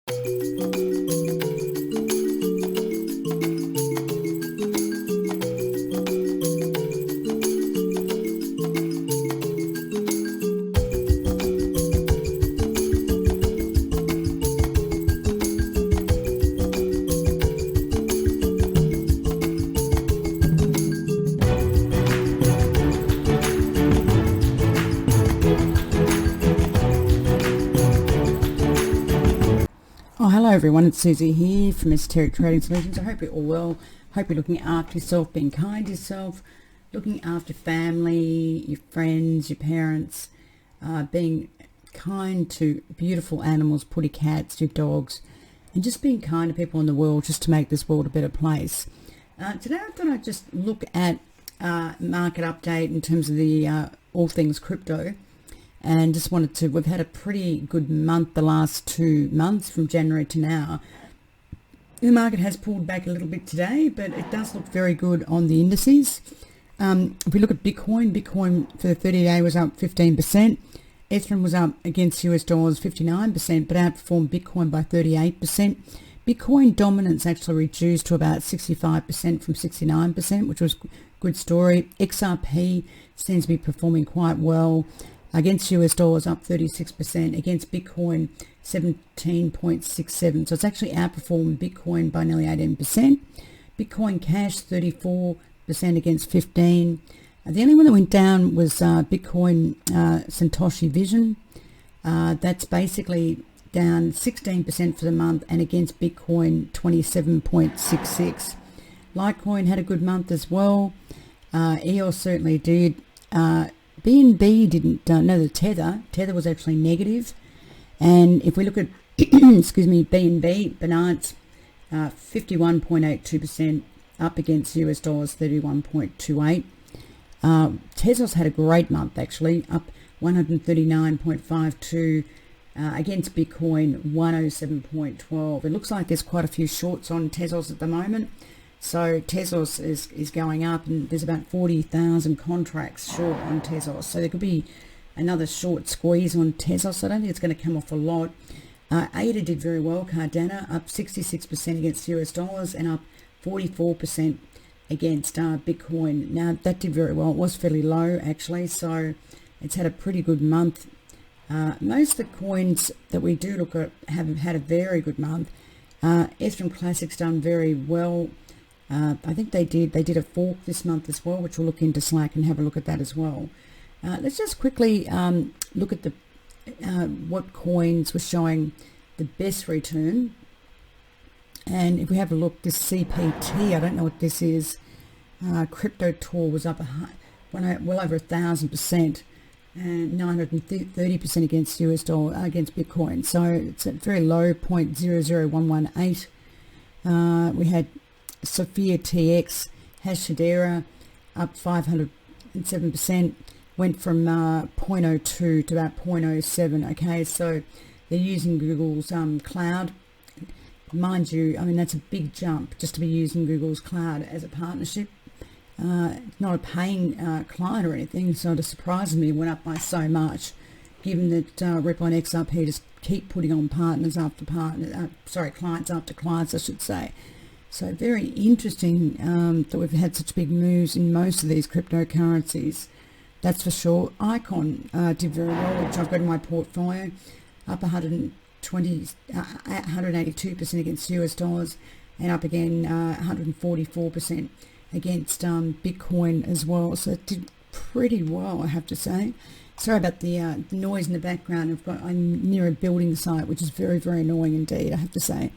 Oh, hello everyone, it's Susie here from Esoteric Trading Solutions. I hope you're all well. Hope you're looking after yourself, being kind to yourself, looking after family, your friends, your parents, being kind to beautiful animals, putty cats, your dogs, and just being kind to people in the world just to make this world a better place. Today I thought I'd just look at market update in terms of the all things crypto. And just wanted to, we've had a pretty good month the last 2 months from January to now. The market has pulled back a little bit today, but it does look very good on the indices. If we look at Bitcoin for the 30-day was up 15%. Ethereum was up against US dollars 59%, but outperformed Bitcoin by 38%. Bitcoin dominance actually reduced to about 65% from 69%, which was a good story. XRP seems to be performing quite well. Against US dollars up 36%, against Bitcoin 17.67. So it's actually outperformed Bitcoin by nearly 18%. Bitcoin Cash 34% against 15%. The only one that went down was Bitcoin Satoshi Vision. That's basically down 16% for the month, and against Bitcoin 27.66. Litecoin had a good month as well. EOS certainly did. BNB didn't, the Tether was actually negative. And if we look at, excuse me, BNB, Binance, 51.82% up against US dollars 31.28. Tezos had a great month actually, up 139.52 against Bitcoin 107.12. It looks like there's quite a few shorts on Tezos at the moment. So Tezos is going up, and there's about 40,000 contracts short on Tezos. So there could be another short squeeze on Tezos. I don't think it's going to come off a lot. ADA did very well. Cardano up 66% against US dollars and up 44% against Bitcoin. Now that did very well. It was fairly low actually, so it's had a pretty good month. Most of the coins that we do look at have had a very good month. Ethereum Classic's done very well. I think they did a fork this month as well, which we'll look into Slack and have a look at that as well. Let's just quickly look at the what coins were showing the best return. And if we have a look, this CPT, I don't know what this is. Crypto Tour was up well over 1,000% and 930% against US dollar against Bitcoin. So it's at very low 0.00118. We had Sophia TX, Hashadera up 507%, went from 0.02 to about 0.07. Okay, so they're using Google's cloud. Mind you, I mean, that's a big jump just to be using Google's cloud as a partnership. It's not a paying client or anything, so it surprises me it went up by so much, given that Ripple and XRP just keep putting on partners after partners, clients after clients, I should say. So very interesting that we've had such big moves in most of these cryptocurrencies. That's for sure. Icon did very well, which I've got in my portfolio, up 182% against US dollars, and up again 144% against Bitcoin as well. So it did pretty well, I have to say. Sorry about the noise in the background. I'm near a building site, which is very, very annoying indeed, I have to say.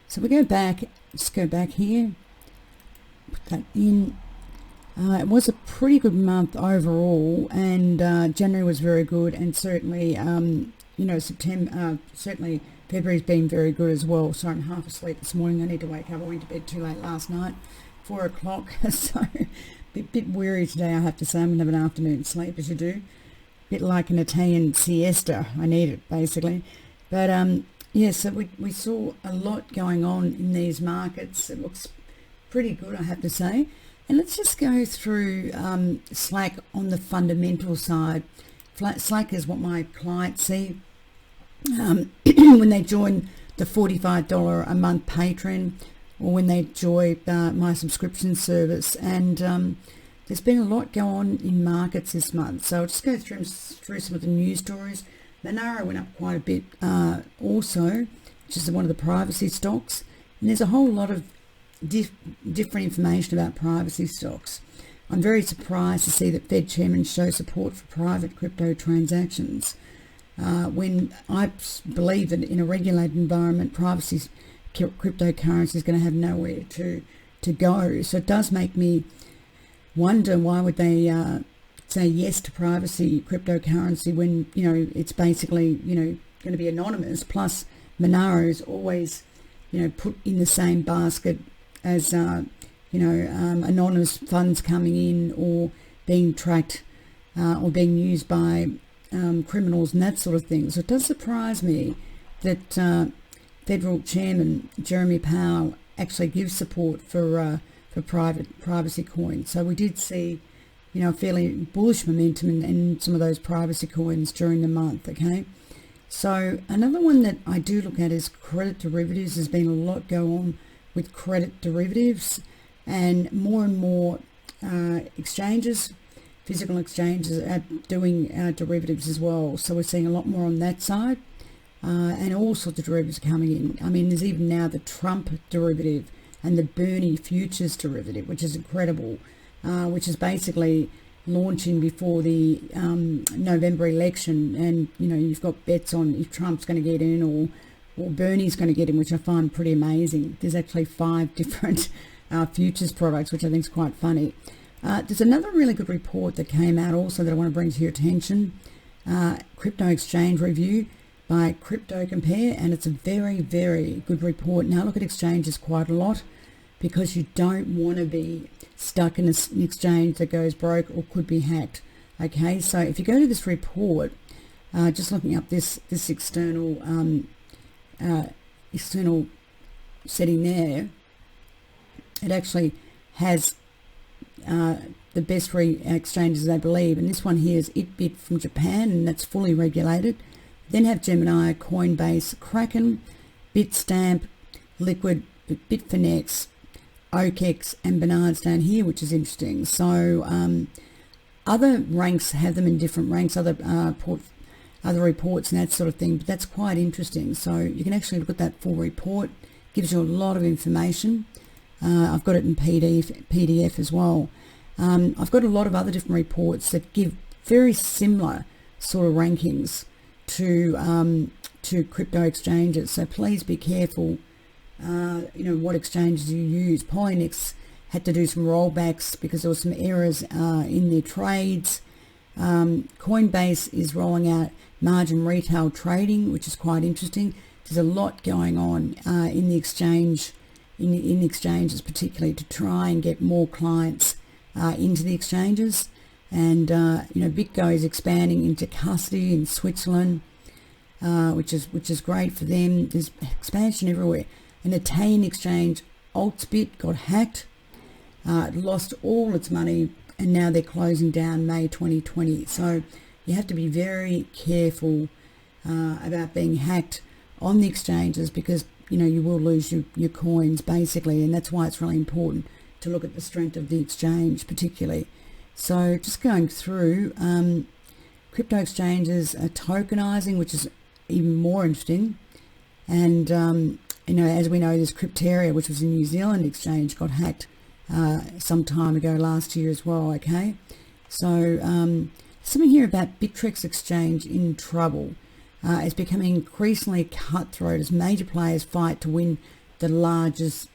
So we go back, just go back here, put that in. It was a pretty good month overall, and January was very good, and certainly, September, certainly February's been very good as well. So I'm half asleep this morning. I need to wake up. I went to bed too late last night, 4 o'clock, so bit weary today, I have to say. I'm going to have an afternoon sleep, as you do. Bit like an Italian siesta. I need it, basically. But yeah, so we saw a lot going on in these markets. It looks pretty good, I have to say. And let's just go through Slack on the fundamental side. Slack is what my clients see when they join the $45 a month patron, or when they enjoy my subscription service. And there's been a lot go on in markets this month. So I'll just go through some of the news stories. Monero went up quite a bit also, which is one of the privacy stocks. And there's a whole lot of different information about privacy stocks. I'm very surprised to see that Fed chairman show support for private crypto transactions. When I believe that in a regulated environment, privacy cryptocurrency is going to have nowhere to go. So it does make me wonder, why would they say yes to privacy cryptocurrency when, it's basically, going to be anonymous. Plus, Monero is always, put in the same basket as, anonymous funds coming in or being tracked or being used by criminals and that sort of thing. So it does surprise me that Federal Chairman Jeremy Powell actually gives support for privacy coins. So we did see, fairly bullish momentum in some of those privacy coins during the month. Okay, so another one that I do look at is credit derivatives. There's been a lot go on with credit derivatives, and more exchanges, physical exchanges, are doing derivatives as well. So we're seeing a lot more on that side, and all sorts of derivatives coming in. I mean, there's even now the Trump derivative and the Bernie futures derivative, which is incredible, which is basically launching before the November election. And, you've got bets on if Trump's going to get in or Bernie's going to get in, which I find pretty amazing. There's actually 5 different futures products, which I think is quite funny. There's another really good report that came out also that I want to bring to your attention, Crypto Exchange Review by Crypto Compare, and it's a very, very good report. Now, I look at exchanges quite a lot because you don't want to be stuck in an exchange that goes broke or could be hacked. Okay, so if you go to this report, just looking up this external setting there, it actually has the best exchanges, they believe, and this one here is itBit from Japan, and that's fully regulated. Then have Gemini, Coinbase, Kraken, Bitstamp, Liquid, Bitfinex, OKEx, and Bernard's down here, which is interesting. So other ranks have them in different ranks, other reports and that sort of thing, but that's quite interesting. So you can actually look at that full report. Gives you a lot of information. I've got it in PDF as well. I've got a lot of other different reports that give very similar sort of rankings to crypto exchanges. So please be careful, what exchanges you use. Polynex had to do some rollbacks because there were some errors in their trades. Coinbase is rolling out margin retail trading, which is quite interesting. There's a lot going on in the exchange, in exchanges particularly, to try and get more clients into the exchanges. And BitGo is expanding into custody in Switzerland, which is great for them. There's expansion everywhere. An Italian exchange, Altsbit, got hacked. It lost all its money, and now they're closing down May 2020. So you have to be very careful about being hacked on the exchanges, because you will lose your coins basically, and that's why it's really important to look at the strength of the exchange particularly. So just going through, crypto exchanges are tokenizing, which is even more interesting. And as we know, this Crypteria, which was a New Zealand exchange, got hacked some time ago last year as well. Okay, so something here about Bittrex exchange in trouble. It's becoming increasingly cutthroat as major players fight to win the largest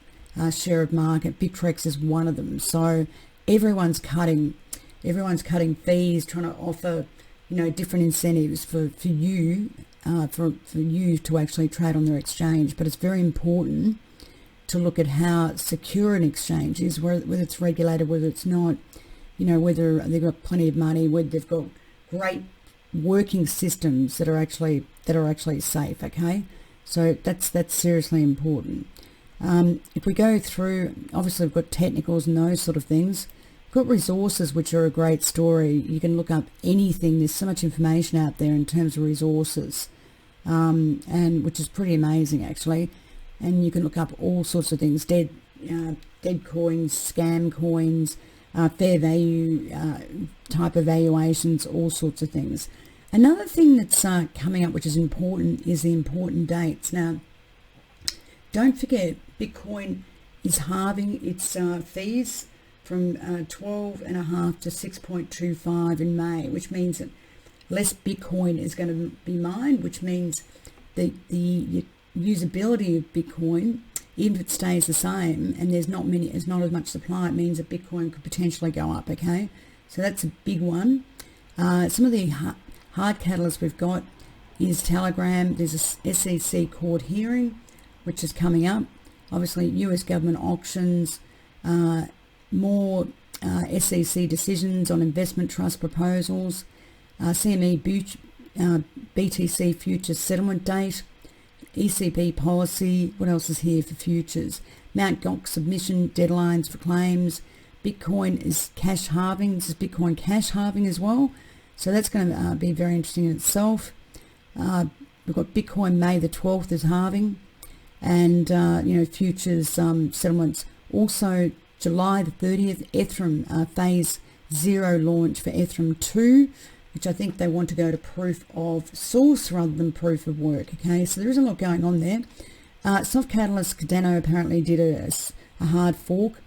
share of market. Bittrex is one of them. So everyone's cutting fees, trying to offer different incentives for you to actually trade on their exchange. But it's very important to look at how secure an exchange is, whether it's regulated, whether it's not, whether they've got plenty of money, whether they've got great working systems that are actually safe. Okay, so that's seriously important. If we go through, obviously we've got technicals and those sort of things. We've got resources, which are a great story. You can look up anything. There's so much information out there in terms of resources. and which is pretty amazing actually. And you can look up all sorts of things, dead coins, scam coins, fair value type evaluations, all sorts of things. Another thing that's coming up, which is important, is the important dates. Now, don't forget, Bitcoin is halving its fees from 12.5 to 6.25 in May, which means that less Bitcoin is going to be mined, which means the usability of Bitcoin, even if it stays the same and there's not as much supply, it means that Bitcoin could potentially go up. Okay, so that's a big one. Some of the hard catalysts we've got is Telegram. There's a SEC court hearing which is coming up. Obviously, US government auctions, more SEC decisions on investment trust proposals, CME BTC futures settlement date, ECB policy. What else is here for futures? Mt. Gox submission deadlines for claims. Bitcoin is cash halving. This is Bitcoin cash halving as well. So that's going to be very interesting in itself. We've got Bitcoin May the 12th is halving. And, futures settlements. Also, July the 30th, Ethereum phase 0 launch for Ethereum 2, which I think they want to go to proof of source rather than proof of work. Okay, so there is a lot going on there. Soft Catalyst Cardano apparently did a hard fork.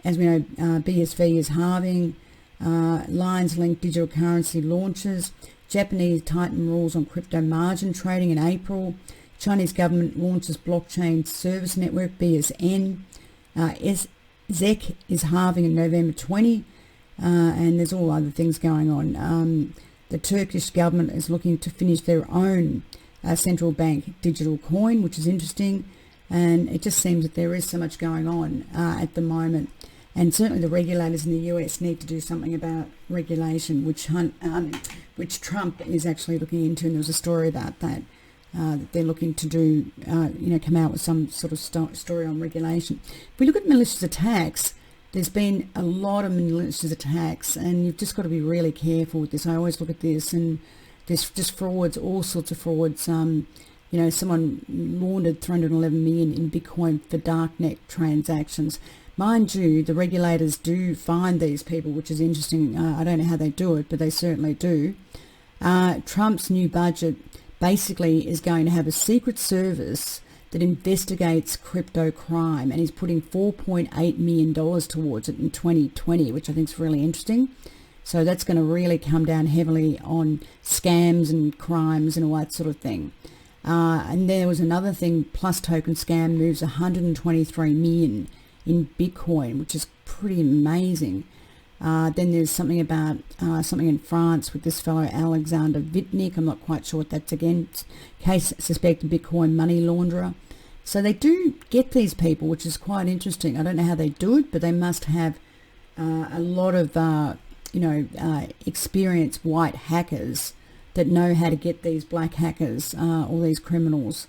As we know, BSV is halving. Lines Link digital currency launches. Japanese tighten rules on crypto margin trading in April. Chinese government launches blockchain service network, BSN. ZEC is halving in November 20. And there's all other things going on. The Turkish government is looking to finish their own central bank digital coin, which is interesting. And it just seems that there is so much going on at the moment. And certainly the regulators in the US need to do something about regulation, which Trump is actually looking into. And there was a story about that, that they're looking to do, come out with some sort of story on regulation. If we look at malicious attacks, there's been a lot of malicious attacks, and you've just got to be really careful with this. I always look at this, and there's just frauds, all sorts of frauds. Someone laundered 311 million in Bitcoin for darknet transactions. Mind you, the regulators do find these people, which is interesting. I don't know how they do it, but they certainly do. Trump's new budget basically is going to have a secret service that investigates crypto crime, and he's putting $4.8 million towards it in 2020, which I think is really interesting. So that's going to really come down heavily on scams and crimes and all that sort of thing. And there was another thing, Plus Token Scam moves 123 million in Bitcoin, which is pretty amazing. Then there's something about something in France with this fellow Alexander Vitnik. I'm not quite sure what that's against. Case suspected Bitcoin money launderer. So they do get these people, which is quite interesting. I don't know how they do it, but they must have a lot of experienced white hackers that know how to get these black hackers, all these criminals.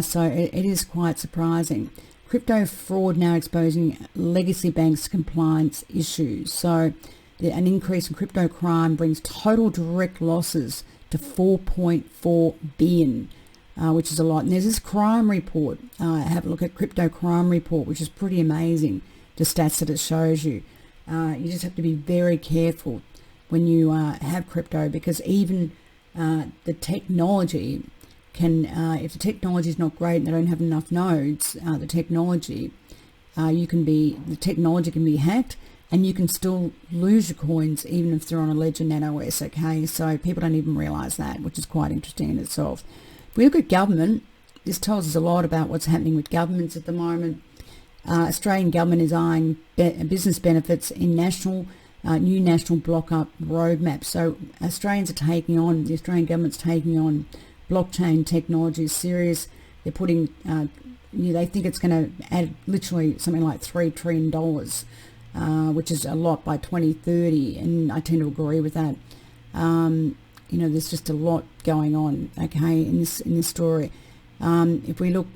So it is quite surprising. Crypto fraud now exposing legacy banks' compliance issues. So an increase in crypto crime brings total direct losses to 4.4 billion, which is a lot. And there's this crime report. Have a look at crypto crime report, which is pretty amazing, the stats that it shows you. You just have to be very careful when you have crypto, because even the technology can, if the technology is not great and they don't have enough nodes, the technology can be hacked, and you can still lose your coins even if they're on a Ledger Nano S. Okay, so people don't even realize that, which is quite interesting in itself. If we look at government, this tells us a lot about what's happening with governments at the moment. Australian government is eyeing business benefits in new national block-up roadmap. So the Australian government's taking on blockchain technology is serious. They're putting, they think it's going to add literally something like $3 trillion, which is a lot by 2030, and I tend to agree with that. There's just a lot going on, okay, in this story. If we look,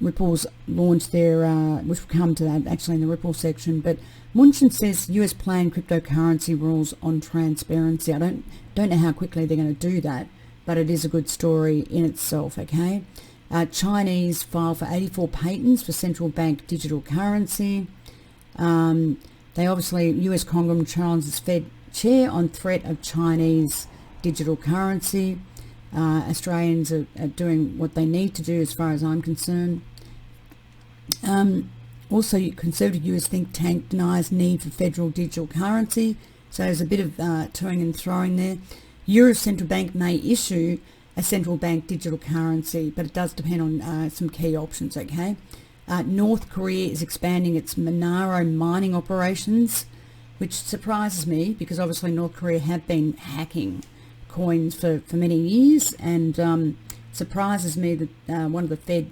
Ripple's launched their, which will come to that actually in the Ripple section, but Munchen says US plan cryptocurrency rules on transparency. I don't know how quickly they're going to do that, but it is a good story in itself, okay? Chinese file for 84 patents for central bank digital currency. They obviously, US Congress challenges Fed chair on threat of Chinese digital currency. Australians are doing what they need to do as far as I'm concerned. Also, conservative US think tank denies need for federal digital currency. So there's a bit of toing and throwing there. Europe's central bank may issue a central bank digital currency, but it does depend on some key options, okay? North Korea is expanding its Monero mining operations, which surprises me because obviously North Korea have been hacking coins for many years, and surprises me that one of the Fed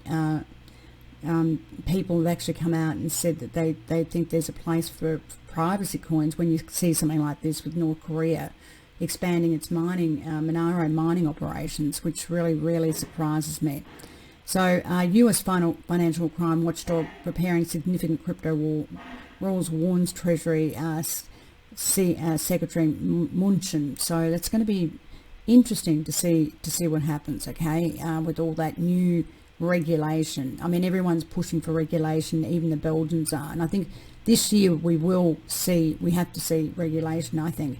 people have actually come out and said that they think there's a place for privacy coins when you see something like this with North Korea expanding its mining, Monero mining operations, which really surprises me. So US financial crime watchdog preparing significant crypto rules, warns Treasury Secretary Mnuchin. So that's going to be interesting to see what happens, okay, with all that new regulation. I mean, everyone's pushing for regulation, even the Belgians are, and I think this year we have to see regulation, I think.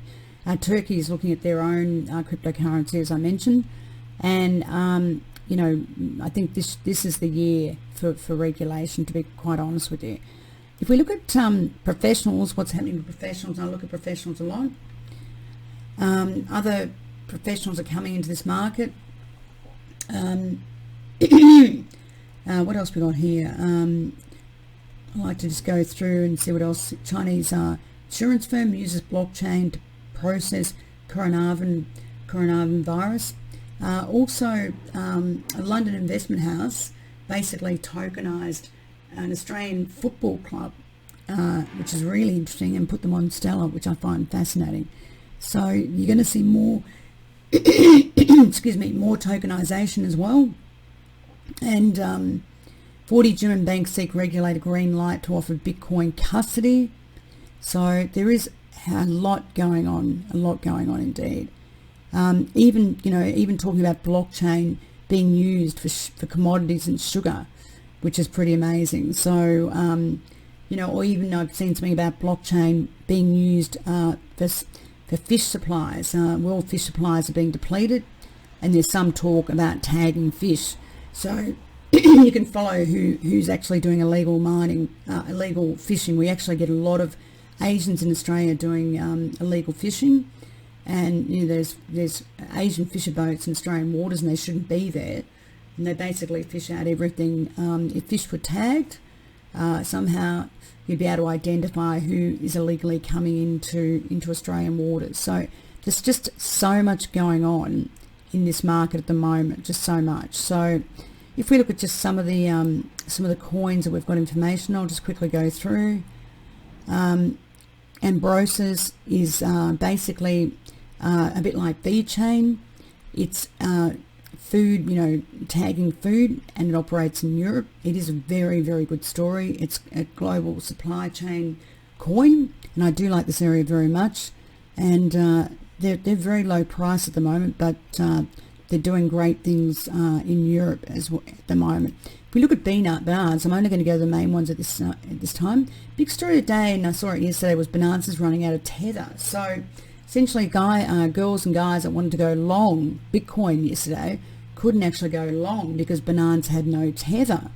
Turkey is looking at their own cryptocurrency, as I mentioned, and you know, I think this is the year for regulation, to be quite honest with you. If we look at professionals, what's happening to professionals, I look at professionals a lot. Other professionals are coming into this market. What else we got here? I like to just go through and see what else. Chinese insurance firm uses blockchain to process coronavirus virus. Also, a London investment house basically tokenized an Australian football club, which is really interesting, and put them on Stellar, which I find fascinating. So you're going to see more, excuse me, more tokenization as well. And 40 German banks seek regulator green light to offer Bitcoin custody. So there is a lot going on indeed. Even talking about blockchain being used for commodities and sugar, which is pretty amazing. So, or even I've seen something about blockchain being used for fish supplies. World fish supplies are being depleted, and there's some talk about tagging fish. So you can follow who's actually doing illegal mining, illegal fishing. We actually get a lot of Asians in Australia doing illegal fishing, and there's Asian fisher boats in Australian waters, and they shouldn't be there, and they basically fish out everything. If fish were tagged, somehow you'd be able to identify who is illegally coming into Australian waters. So there's just so much going on in this market at the moment, just so much. So if we look at just some of the coins that we've got information, I'll just quickly go through. Ambrosis is basically a bit like VeChain. It's food, tagging food, and it operates in Europe. It is a very good story. It's a global supply chain coin, and I do like this area very much. And they're very low price at the moment, but they're doing great things in Europe at the moment. If we look at Binance, I'm only going to go to the main ones at this time. Big story today, and I saw it yesterday, was Binance's running out of Tether. So essentially, girls and guys that wanted to go long Bitcoin yesterday couldn't actually go long because Binance had no Tether.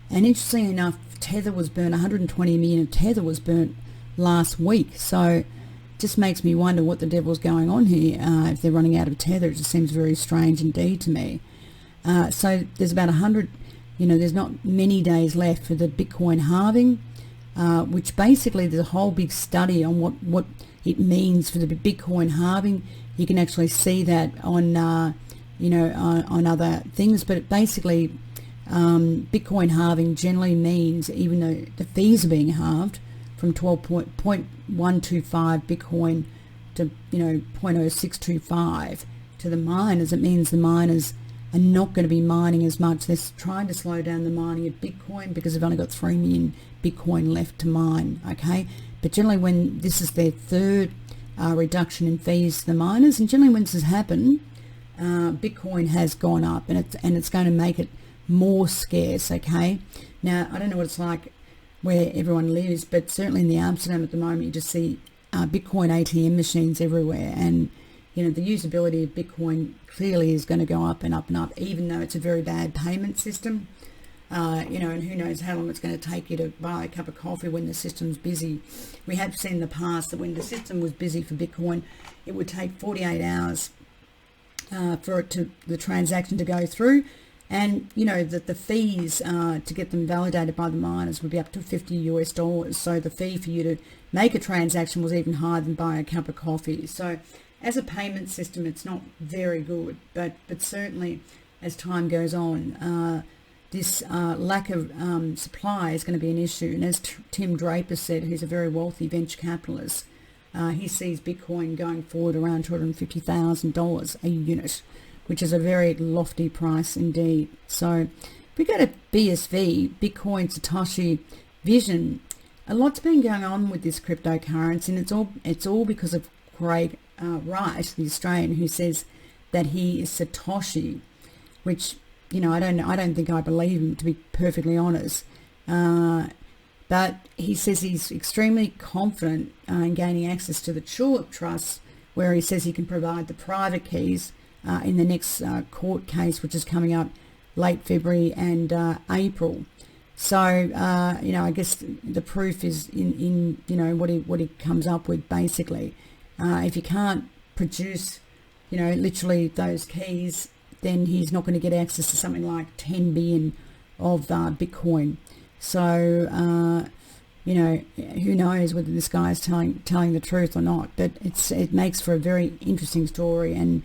And interestingly enough, Tether was burnt. 120 million of Tether was burnt last week. So just makes me wonder what the devil's going on here. If they're running out of Tether, it just seems very strange indeed to me. So there's about 100, there's not many days left for the Bitcoin halving, which basically there's a whole big study on what it means for the Bitcoin halving. You can actually see that on, on other things, but basically Bitcoin halving generally means, even though the fees are being halved from 12.125 Bitcoin to 0.0625 to the miners, it means the miners are not going to be mining as much. They're trying to slow down the mining of Bitcoin because they've only got 3 million Bitcoin left to mine, okay? But generally when this is their third reduction in fees to the miners, and generally when this has happened, Bitcoin has gone up, and it's going to make it more scarce. Okay, now I don't know what it's like where everyone lives, but certainly in the Amsterdam at the moment, you just see Bitcoin ATM machines everywhere, and the usability of Bitcoin clearly is going to go up and up and up, even though it's a very bad payment system. And who knows how long it's going to take you to buy a cup of coffee when the system's busy. We have seen in the past that when the system was busy for Bitcoin, it would take 48 hours for the transaction to go through, and that the fees to get them validated by the miners would be up to $50. So the fee for you to make a transaction was even higher than buying a cup of coffee. So as a payment system, it's not very good, but certainly as time goes on, this lack of supply is going to be an issue. And as Tim Draper said, who's a very wealthy venture capitalist, he sees Bitcoin going forward around $250,000 a unit, which is a very lofty price indeed. So if we go to BSV, Bitcoin Satoshi Vision, a lot's been going on with this cryptocurrency, and it's all because of Craig Wright, the Australian, who says that he is Satoshi, which I don't think I believe him, to be perfectly honest. But he says he's extremely confident in gaining access to the Tulip Trust, where he says he can provide the private keys in the next court case, which is coming up late February and April. So, I guess the proof is in what he comes up with, basically. If you can't produce, literally those keys, then he's not going to get access to something like 10 billion of Bitcoin. So, who knows whether this guy is telling the truth or not. But it makes for a very interesting story, and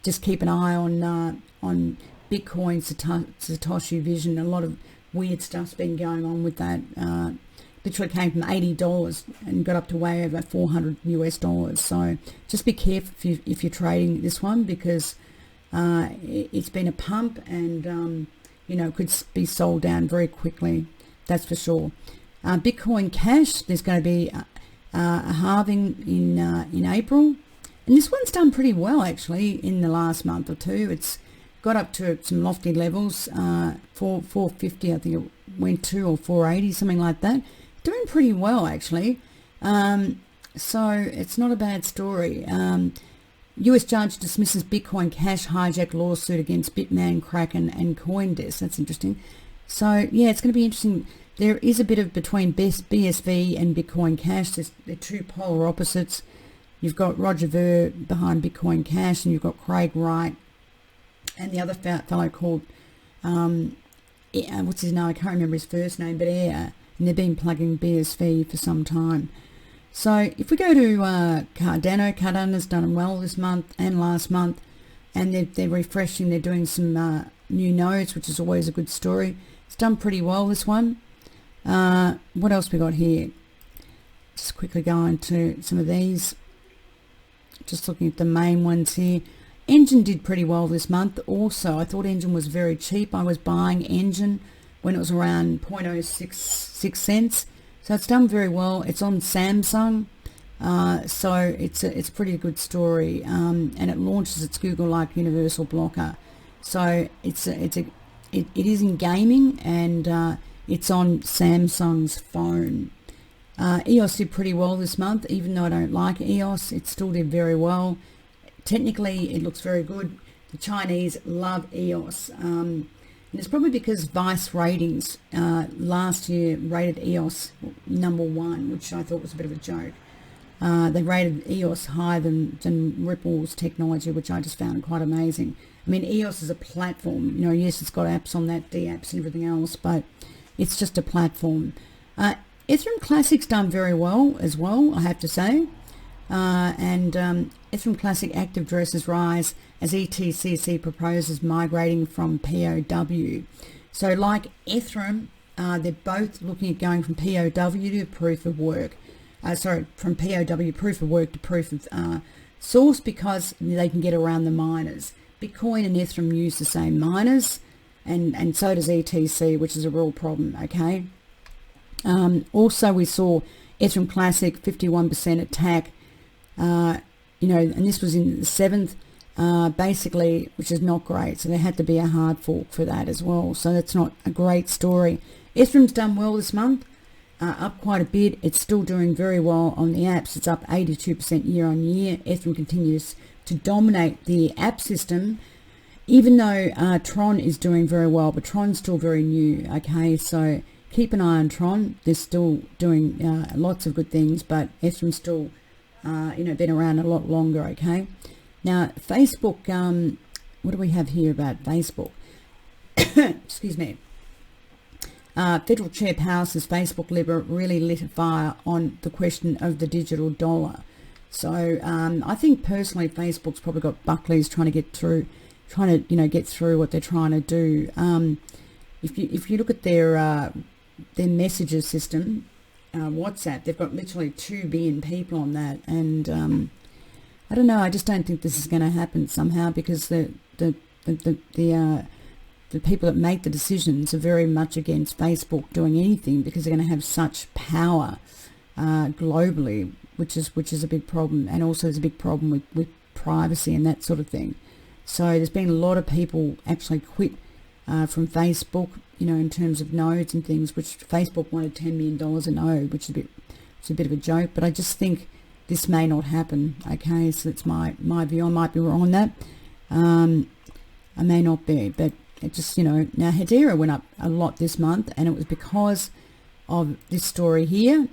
just keep an eye on Bitcoin Satoshi Vision. A lot of weird stuff's been going on with that. Literally came from $80 and got up to way over $400. So just be careful if you're trading this one, because it's been a pump, and could be sold down very quickly. That's for sure. Bitcoin Cash, there's going to be a halving in April, and this one's done pretty well actually in the last month or two. It's got up to some lofty levels, 450 I think it went to, or 480, something like that. Doing pretty well actually. So it's not a bad story. US judge dismisses Bitcoin Cash hijack lawsuit against Bitmain, Kraken and Coindesk. That's interesting. So yeah, it's going to be interesting. There is a bit of between BSV and Bitcoin Cash. They're two polar opposites. You've got Roger Ver behind Bitcoin Cash, and you've got Craig Wright and the other fellow called, what's his name? I can't remember his first name, but Air. And they've been plugging BSV for some time. So if we go to Cardano's done well this month and last month, and they're refreshing. They're doing some new nodes, which is always a good story. It's done pretty well, this one. What else we got here? Just quickly going to some of these. Just looking at the main ones here. Engine did pretty well this month also. I thought Engine was very cheap. I was buying Engine when it was around 0.066 cents. So it's done very well. It's on Samsung. So it's a pretty good story. And it launches its Google-like universal blocker. So it is in gaming, and it's on Samsung's phone. EOS did pretty well this month. Even though I don't like EOS, it still did very well. Technically, it looks very good. The Chinese love EOS. And it's probably because Vice Ratings last year rated EOS #1, which I thought was a bit of a joke. They rated EOS higher than Ripple's technology, which I just found quite amazing. I mean, EOS is a platform. Yes, it's got apps on that, D-apps and everything else, but it's just a platform. Ethereum Classic's done very well as well, I have to say. And Ethereum Classic active addresses rise as ETCC proposes migrating from POW. So like Ethereum, they're both looking at going from POW to proof of work. From POW proof of work to proof of source, because they can get around the miners. Bitcoin and Ethereum use the same miners, and so does ETC, which is a real problem, okay? Also, we saw Ethereum Classic 51% attack, and this was in the 7th. basically, which is not great. So there had to be a hard fork for that as well. So that's not a great story. Ethereum's done well this month, up quite a bit. It's still doing very well on the apps. It's up 82% year on year. Ethereum continues to dominate the app system, even though Tron is doing very well, but Tron's still very new. Okay, so keep an eye on Tron. They're still doing lots of good things, but Ethereum's still, been around a lot longer. Okay, now Facebook. What do we have here about Facebook? Excuse me. Federal Chair Powell says Facebook Libra really lit a fire on the question of the digital dollar. So I think personally, Facebook's probably got Buckley's trying to get through what they're trying to do. If you look at their messages system, WhatsApp, they've got literally 2 billion people on that, and I don't know. I just don't think this is going to happen somehow, because the people that make the decisions are very much against Facebook doing anything, because they're going to have such power globally, which is a big problem, and also there's a big problem with privacy and that sort of thing. So there's been a lot of people actually quit from Facebook, in terms of nodes and things, which Facebook wanted $10 million a node, which is a bit of a joke. But I just think this may not happen. Okay, so it's my view. I might be wrong on that. I may not be, but it just, now Hedera went up a lot this month, and it was because of this story here.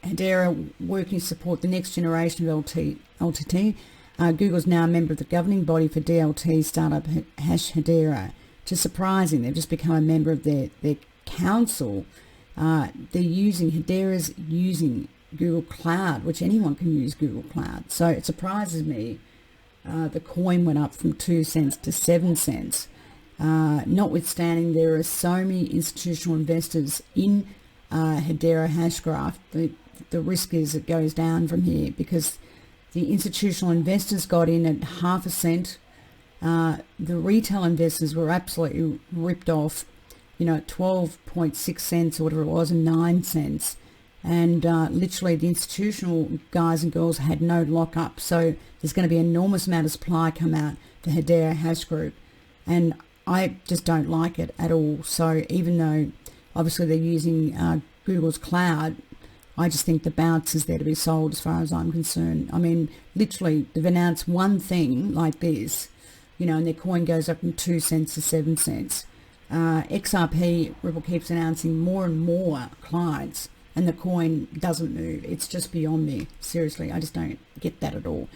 Hedera working to support the next generation of LTT. Google's now a member of the governing body for DLT startup Hash Hedera. Just surprising, they've just become a member of their council. They're using Hedera's using Google Cloud, which anyone can use Google Cloud. So it surprises me. The coin went up from 2 cents to 7 cents. Notwithstanding, there are so many institutional investors in Hedera Hashgraph. The risk is it goes down from here, because the institutional investors got in at 0.5 cent. The retail investors were absolutely ripped off, at 12.6 cents or whatever it was, and 9 cents. And literally the institutional guys and girls had no lockup. So there's going to be an enormous amount of supply come out for Hedera Hash Group. And I just don't like it at all. So even though obviously they're using Google's cloud, I just think the bounce is there to be sold as far as I'm concerned. I mean, literally, they've announced one thing like this, and their coin goes up from 2 cents to 7 cents. XRP, Ripple keeps announcing more and more clients, and the coin doesn't move. It's just beyond me. Seriously, I just don't get that at all.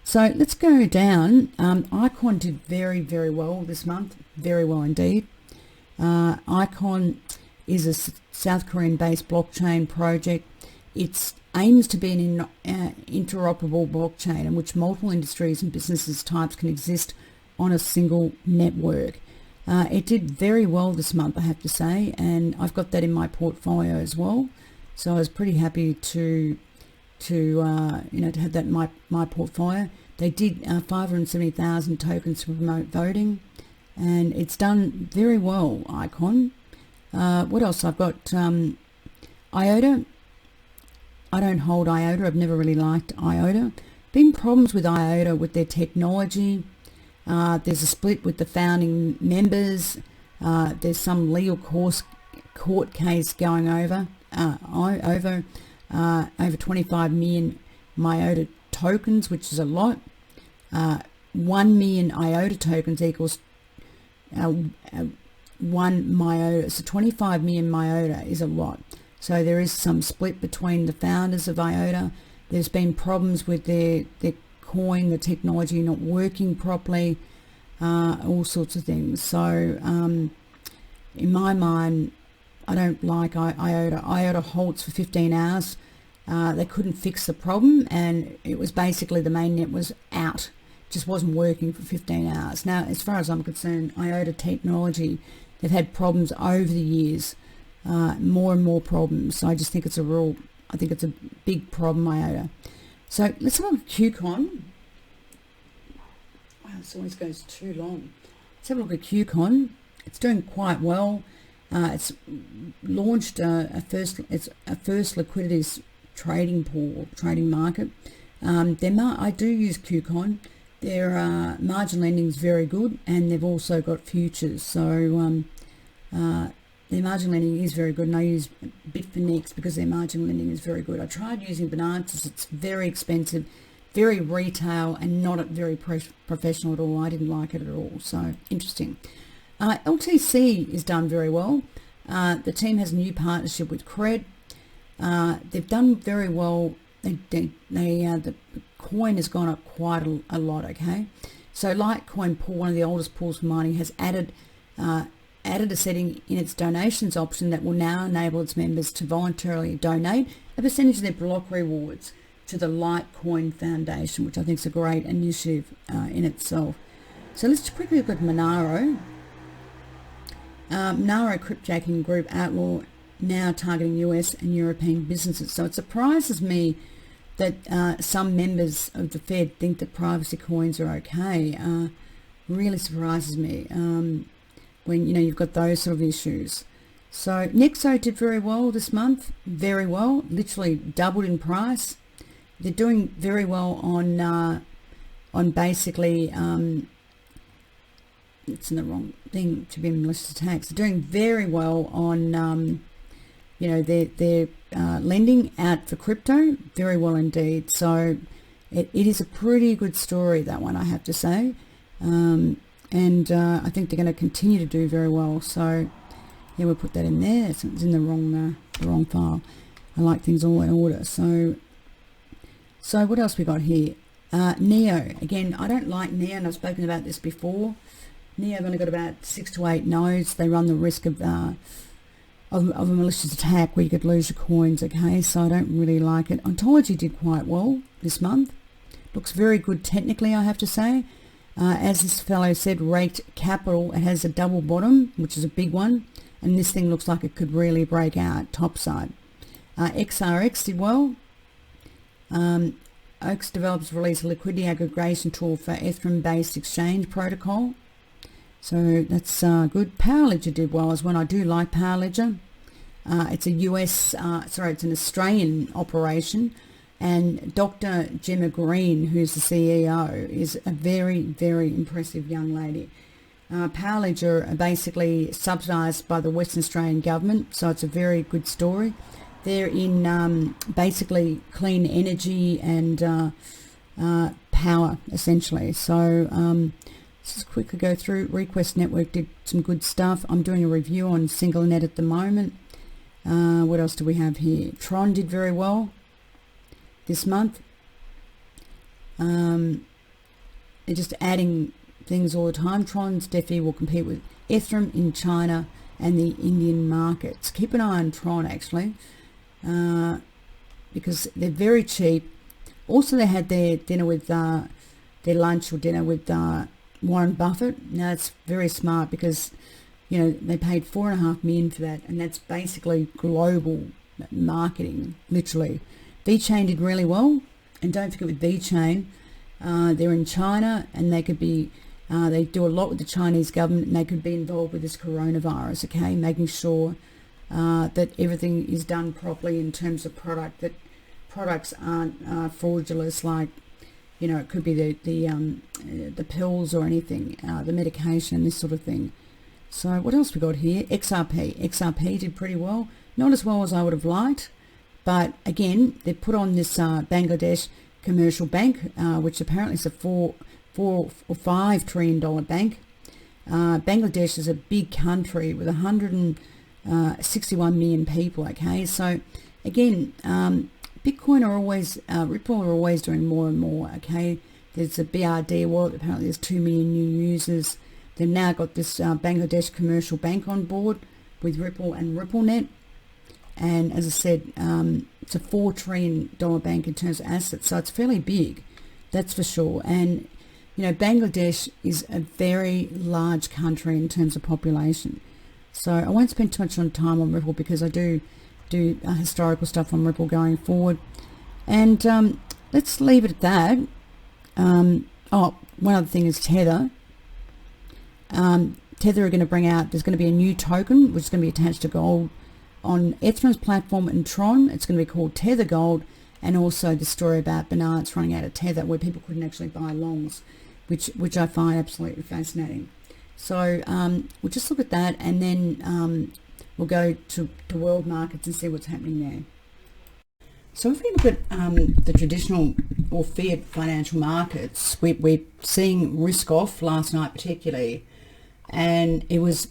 So let's go down. Icon did very, very well this month. Very well indeed. Icon is a South Korean-based blockchain project. It aims to be an interoperable blockchain in which multiple industries and businesses types can exist on a single network. It did very well this month, I have to say, and I've got that in my portfolio as well. So I was pretty happy to have that in my portfolio. They did 570,000 tokens to promote voting, and it's done very well. Icon. What else? I've got IOTA. I don't hold IOTA. I've never really liked IOTA. Been problems with IOTA with their technology. There's a split with the founding members. There's some legal court case going over 25 million IOTA tokens, which is a lot. 1 million IOTA tokens equals 1 IOTA. So 25 million IOTA is a lot. So there is some split between the founders of IOTA. There's been problems with their coin, the technology not working properly, all sorts of things. So in my mind, I don't like IOTA. IOTA halts for 15 hours. They couldn't fix the problem, and it was basically the mainnet was out. Just wasn't working for 15 hours. Now, as far as I'm concerned, IOTA technology, they've had problems over the years. More and more problems. So I just think it's a big problem, IOTA. So let's have a look at QCon. Wow, this always goes too long. Let's have a look at QCon. It's doing quite well. It's launched a first liquidities trading pool, trading market. I do use QCon. Their margin lending is very good, and they've also got futures. So their margin lending is very good, and I use Bitfinex because their margin lending is very good. I tried using Binance. It's very expensive, very retail, and not very professional at all. I didn't like it at all. So interesting. LTC is done very well. The team has a new partnership with Cred. They've done very well. The coin has gone up quite a lot. Okay, so Litecoin Pool, one of the oldest pools for mining, has added a setting in its donations option that will now enable its members to voluntarily donate a percentage of their block rewards to the Litecoin Foundation, which I think is a great initiative in itself. So let's quickly look at Monero. Monero cryptojacking group outlaw now targeting US and European businesses. So it surprises me that some members of the Fed think that privacy coins are okay. Really surprises me when you've got those sort of issues. So Nexo did very well this month, very well, literally doubled in price. They're doing very well on basically it's in the wrong thing to be malicious attacks. They're doing very well on their lending out for crypto, very well indeed. So it is a pretty good story, that one, I have to say. And I think they're going to continue to do very well. So yeah, we'll put that in there. It's in the wrong file. I like things all in order. So what else we got here? Neo. Again, I don't like Neo, and I've spoken about this before. Neo have only got about 6 to 8 nodes. They run the risk of a malicious attack where you could lose your coins. Okay, so I don't really like it. Ontology did quite well this month. Looks very good technically, I have to say. As this fellow said, raked capital. It has a double bottom, which is a big one, and this thing looks like it could really break out topside. XRX did well. Oaks developers released a liquidity aggregation tool for Ethereum-based exchange protocol. So that's good. Power Ledger did well as well. I do like Power Ledger. It's it's an Australian operation. And Dr. Gemma Green, who's the CEO, is a very, very impressive young lady. Power Ledger are basically subsidised by the Western Australian government, so it's a very good story. They're in basically clean energy and power, essentially. So let's just quickly go through. Request Network did some good stuff. I'm doing a review on SingleNet at the moment. What else do we have here? Tron did very well this month. They're just adding things all the time. Tron's definitely will compete with Ethereum in China and the Indian markets. Keep an eye on Tron, actually, because they're very cheap. Also, they had their dinner with their lunch or dinner with Warren Buffett. Now it's very smart because they paid $4.5 million for that, and that's basically global marketing, literally. VeChain did really well, and don't forget with VeChain, they're in China, and they could be they do a lot with the Chinese government, and they could be involved with this coronavirus, okay, making sure that everything is done properly in terms of that products aren't fraudulent, like it could be the pills or anything, the medication, this sort of thing. So what else we got here? XRP did pretty well, not as well as I would have liked. But again, they put on this Bangladesh commercial bank, which apparently is a $4 or $5 trillion bank. Bangladesh is a big country with 161 million people. Okay, so again, Bitcoin are always, Ripple are always doing more and more. Okay, there's a BRD wallet. Apparently, there's 2 million new users. They've now got this Bangladesh commercial bank on board with Ripple and RippleNet. And as I said, it's a $4 trillion bank in terms of assets, so it's fairly big, that's for sure. And Bangladesh is a very large country in terms of population. So I won't spend too much time on Ripple because I do historical stuff on Ripple going forward. And let's leave it at that. One other thing is Tether. Tether are going to bring out, there's going to be a new token which is going to be attached to gold on Ethereum's platform and Tron. It's going to be called Tether Gold, and also the story about Bernard's running out of Tether, where people couldn't actually buy longs, which I find absolutely fascinating. So we'll just look at that, and then we'll go to world markets and see what's happening there. So if we look at the traditional or fiat financial markets, we're seeing risk off last night particularly, and it was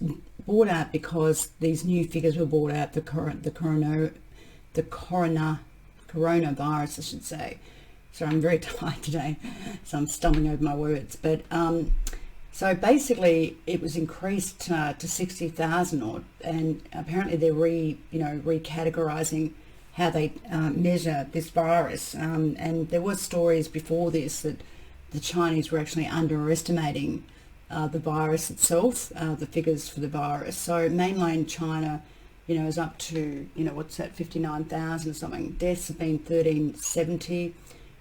brought out because these new figures were brought out, the coronavirus, I should say. So I'm very tired today, so I'm stumbling over my words. But so basically, it was increased to 60,000 odd, and apparently they're recategorizing how they measure this virus. And there were stories before this that the Chinese were actually underestimating the virus itself, the figures for the virus. So mainland China, is up to, what's that, 59,000 or something. Deaths have been 1,370.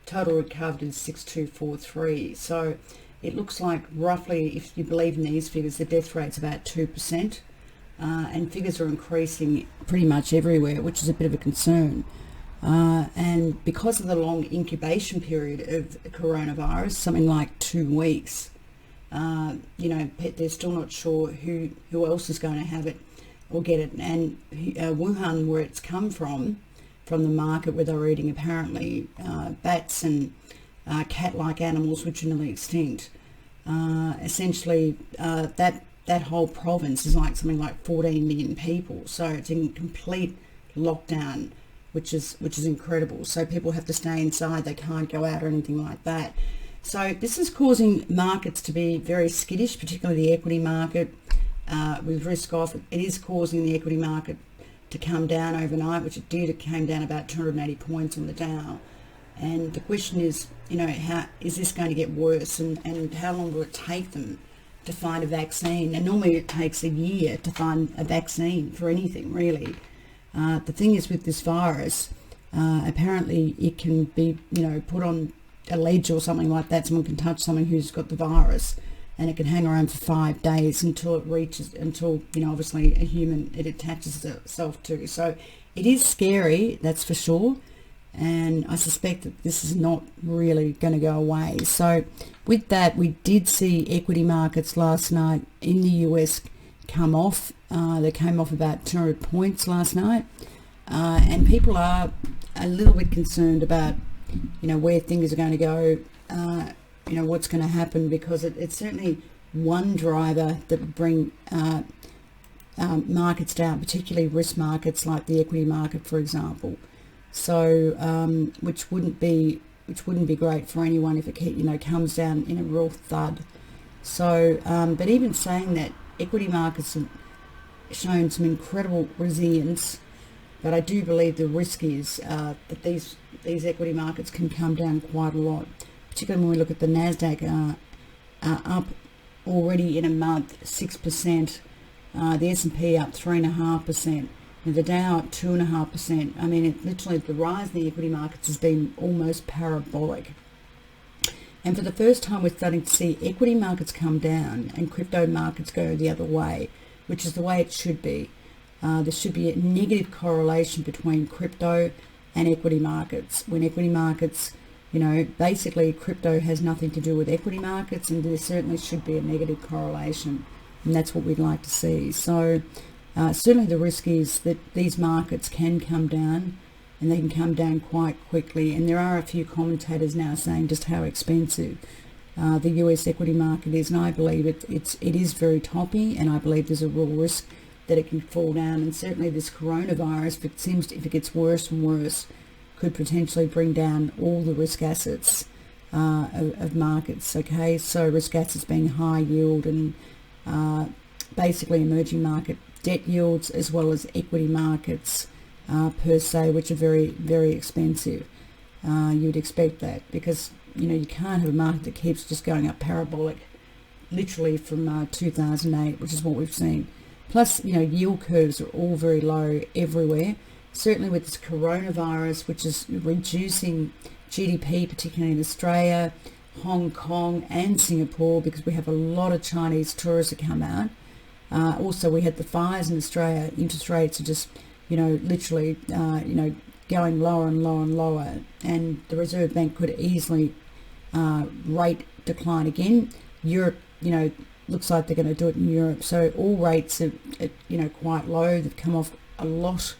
Total recovered is 6,243. So it looks like roughly, if you believe in these figures, the death rate's about 2%. And figures are increasing pretty much everywhere, which is a bit of a concern. And because of the long incubation period of coronavirus, something like 2 weeks, they're still not sure who else is going to have it or get it. And Wuhan, where it's come from the market where they were eating apparently bats and cat-like animals which are nearly extinct, essentially that whole province is like something like 14 million people. So it's in complete lockdown, which is incredible. So people have to stay inside, they can't go out or anything like that. So this is causing markets to be very skittish, particularly the equity market with risk off. It is causing the equity market to come down overnight, which it did. It came down about 280 points on the Dow. And the question is, how is this going to get worse, and how long will it take them to find a vaccine? And normally it takes a year to find a vaccine for anything, really. The thing is with this virus, apparently it can be, put on a ledge or something like that. Someone can touch someone who's got the virus, and it can hang around for 5 days until obviously a human it attaches itself to. So it is scary, that's for sure. And I suspect that this is not really going to go away. So with that, we did see equity markets last night in the US come off. They came off about 200 points last night. And people are a little bit concerned about, where things are going to go, what's going to happen, because it's certainly one driver that would bring markets down, particularly risk markets like the equity market, for example. So which wouldn't be great for anyone if it comes down in a real thud. So but even saying that, equity markets have shown some incredible resilience, but I do believe the risk is that these equity markets can come down quite a lot, particularly when we look at the Nasdaq up already in a month 6%, the S&P up 3.5%. And the Dow up 2.5%. I mean, literally the rise in the equity markets has been almost parabolic. And for the first time, we're starting to see equity markets come down and crypto markets go the other way, which is the way it should be. There should be a negative correlation between crypto and equity markets. When equity markets, basically crypto has nothing to do with equity markets, and there certainly should be a negative correlation, and that's what we'd like to see. So certainly the risk is that these markets can come down, and they can come down quite quickly. And there are a few commentators now saying just how expensive the US equity market is, and I believe it is very toppy, and I believe there's a real risk that it can fall down. And certainly this coronavirus, if it gets worse and worse, could potentially bring down all the risk assets of markets. Okay, so risk assets being high yield and basically emerging market debt yields, as well as equity markets per se, which are very, very expensive. You'd expect that, because you can't have a market that keeps just going up parabolic, literally from 2008, which is what we've seen. Plus, yield curves are all very low everywhere. Certainly with this coronavirus, which is reducing GDP, particularly in Australia, Hong Kong and Singapore, because we have a lot of Chinese tourists that come out. Also, we had the fires in Australia. Interest rates are just, literally, going lower and lower and lower, and the Reserve Bank could easily rate decline again. Europe, looks like they're going to do it in Europe. So all rates are, quite low. They've come off a lot,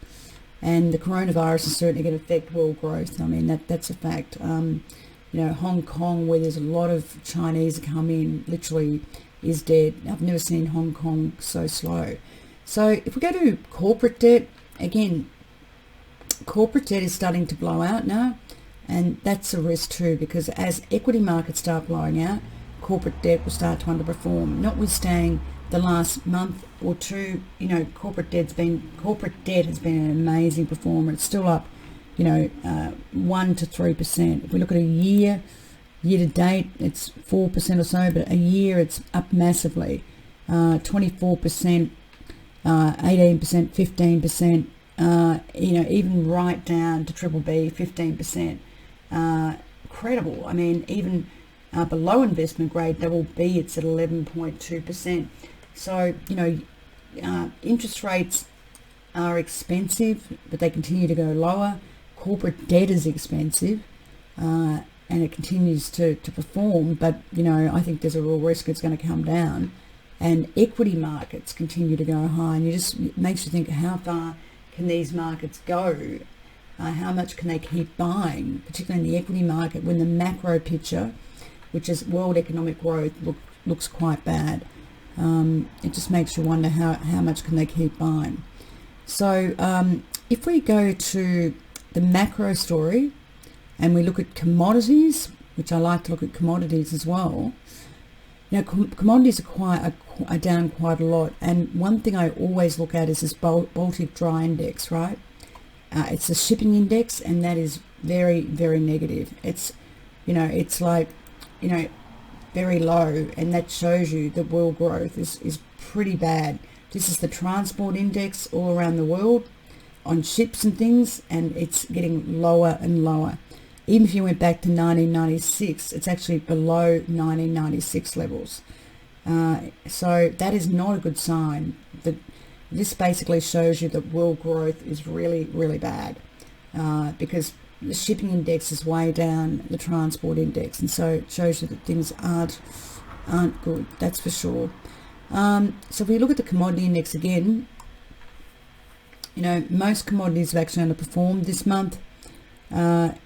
and the coronavirus is certainly going to affect world growth. I mean, that's a fact. Hong Kong, where there's a lot of Chinese come in, literally is dead. I've never seen Hong Kong so slow. So if we go to corporate debt, again, corporate debt is starting to blow out now, and that's a risk too, because as equity markets start blowing out, corporate debt will start to underperform. Notwithstanding the last month or two, corporate debt has been an amazing performer. It's still up, 1 to 3%. If we look at a year to date, it's 4% or so, but a year it's up massively, 24%, 18%, 15%. Even right down to triple B, 15%. Incredible. I mean, even below investment grade, double B, it's at 11.2%. So, interest rates are expensive, but they continue to go lower. Corporate debt is expensive, and it continues to perform, but, I think there's a real risk it's going to come down. And equity markets continue to go high, and it makes you think, how far can these markets go? How much can they keep buying, particularly in the equity market, when the macro picture, which is world economic growth, looks quite bad. It just makes you wonder how much can they keep buying. So if we go to the macro story and we look at commodities, which I like to look at commodities as well, commodities are down quite a lot, and one thing I always look at is this Baltic Dry Index, right? It's a shipping index, and that is very, very negative. It's, it's like, very low, and that shows you that world growth is pretty bad. This is the transport index all around the world on ships and things, and it's getting lower and lower. Even if you went back to 1996, it's actually below 1996 levels. So that is not a good sign. This basically shows you that world growth is really, really bad, because the shipping index is way down, the transport index, and so it shows you that things aren't good, that's for sure. So if we look at the commodity index again, most commodities have actually underperformed this month. The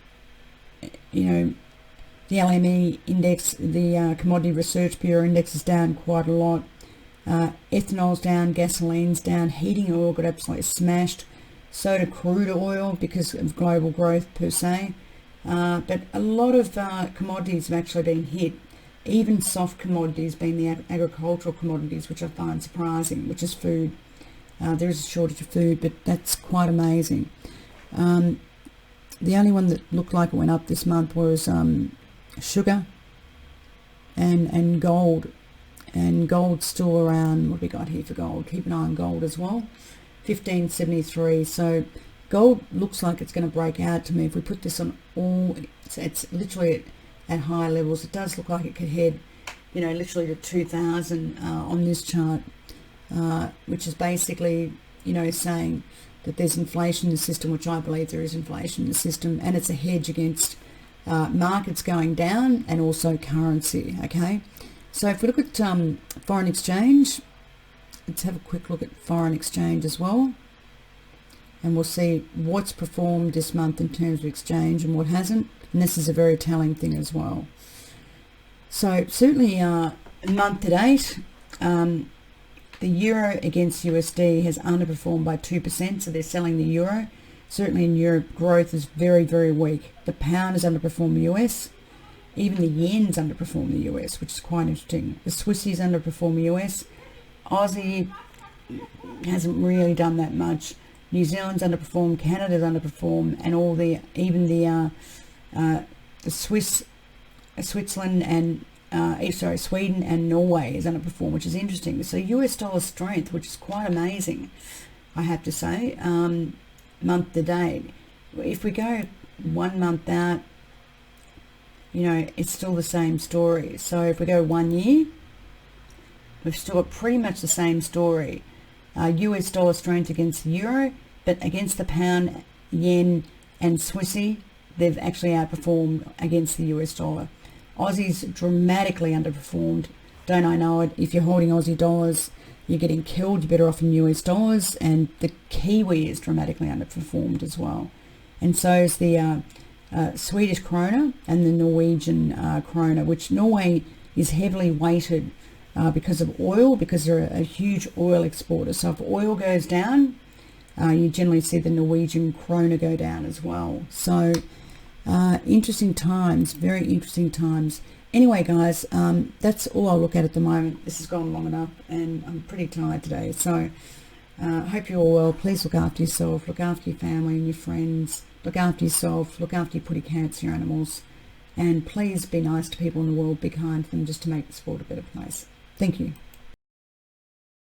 LME index, the Commodity Research Bureau index, is down quite a lot. Ethanol's down, gasoline's down, heating oil got absolutely smashed, soda crude oil because of global growth per se. But a lot of commodities have actually been hit, even soft commodities being the agricultural commodities, which I find surprising, which is food. There is a shortage of food, but that's quite amazing. The only one that looked like it went up this month was sugar and gold. And gold's still around, what have we got here for gold? Keep an eye on gold as well, 1573. So gold looks like it's going to break out to me. If we put this on all, it's literally at high levels. It does look like it could head, literally to 2000 on this chart, which is basically, saying that there's inflation in the system, which I believe there is inflation in the system, and it's a hedge against markets going down and also currency, okay? So if we look at foreign exchange, let's have a quick look at foreign exchange as well, and we'll see what's performed this month in terms of exchange and what hasn't, and this is a very telling thing as well. So certainly month to date, the euro against USD has underperformed by 2%, so they're selling the euro. Certainly in Europe, growth is very, very weak. The pound has underperformed the US. Even the yen's underperformed the US, which is quite interesting. The Swissies underperform the US. Aussie hasn't really done that much. New Zealand's underperformed, Canada's underperformed, and even the Switzerland and Sweden and Norway is underperformed, which is interesting. So US dollar strength, which is quite amazing, I have to say, month to date. If we go 1 month out, it's still the same story. So if we go 1 year, we've still got pretty much the same story. US dollar strength against the euro, but against the pound, yen, and Swissy, they've actually outperformed against the US dollar. Aussie's dramatically underperformed. Don't I know it? If you're holding Aussie dollars, you're getting killed. You're better off in US dollars. And the Kiwi is dramatically underperformed as well. And so is the Swedish krona and the Norwegian krona, which Norway is heavily weighted because of oil, because they're a huge oil exporter. So if oil goes down, you generally see the Norwegian krona go down as well. So interesting times, very interesting times. Anyway, guys, that's all I'll look at the moment. This has gone long enough, and I'm pretty tired today. So hope you're all well. Please look after yourself, look after your family and your friends, look after yourself, look after your putty cats, your animals, and please be nice to people in the world, be kind to them, just to make this world a better place. Thank you.